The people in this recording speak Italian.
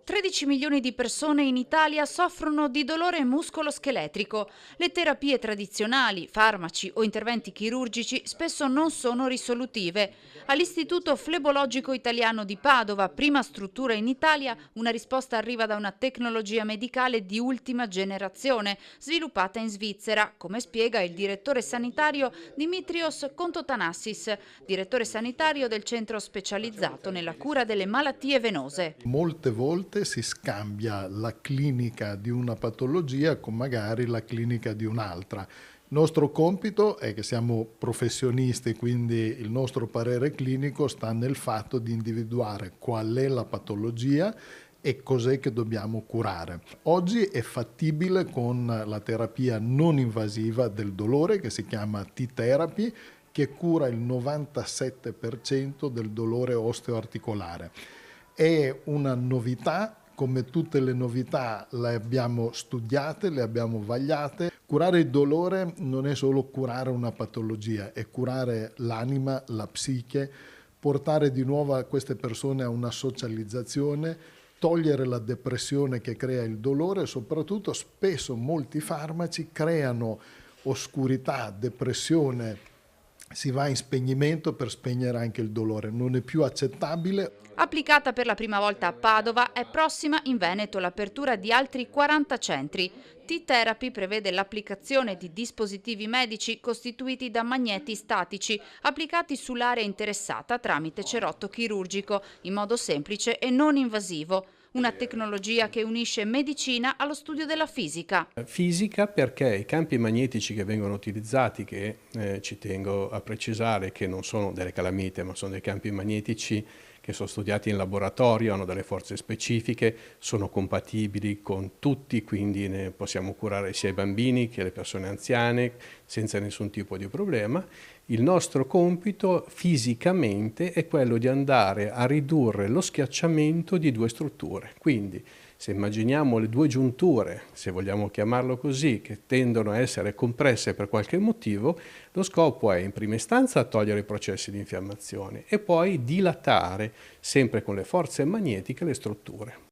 13 milioni di persone in Italia soffrono di dolore muscoloscheletrico. Le terapie tradizionali, farmaci o interventi chirurgici spesso non sono risolutive. All'Istituto Flebologico Italiano di Padova, prima struttura in Italia, una risposta arriva da una tecnologia medicale di ultima generazione, sviluppata in Svizzera, come spiega il direttore sanitario Dimitrios Kontotanassis, direttore sanitario del centro specializzato nella cura delle malattie venose. Molte volte si scambia la clinica di una patologia con magari la clinica di un'altra. Il nostro compito è che siamo professionisti, quindi il nostro parere clinico sta nel fatto di individuare qual è la patologia e cos'è che dobbiamo curare. Oggi è fattibile con la terapia non invasiva del dolore, che si chiama T-Therapy, che cura il 97% del dolore osteoarticolare. È una novità, come tutte le novità le abbiamo studiate, le abbiamo vagliate. Curare il dolore non è solo curare una patologia, è curare l'anima, la psiche, portare di nuovo queste persone a una socializzazione, togliere la depressione che crea il dolore e soprattutto spesso molti farmaci creano oscurità, depressione, si va in spegnimento per spegnere anche il dolore, non è più accettabile. Applicata per la prima volta a Padova, è prossima in Veneto l'apertura di altri 40 centri. T-Therapy prevede l'applicazione di dispositivi medici costituiti da magneti statici applicati sull'area interessata tramite cerotto chirurgico, in modo semplice e non invasivo. Una tecnologia che unisce medicina allo studio della fisica. Fisica perché i campi magnetici che vengono utilizzati, che ci tengo a precisare che non sono delle calamite ma sono dei campi magnetici che sono studiati in laboratorio, hanno delle forze specifiche, sono compatibili con tutti, quindi ne possiamo curare sia i bambini che le persone anziane senza nessun tipo di problema. Il nostro compito fisicamente è quello di andare a ridurre lo schiacciamento di due strutture. Quindi se immaginiamo le due giunture, se vogliamo chiamarlo così, che tendono a essere compresse per qualche motivo, lo scopo è in prima istanza togliere i processi di infiammazione e poi dilatare sempre con le forze magnetiche le strutture.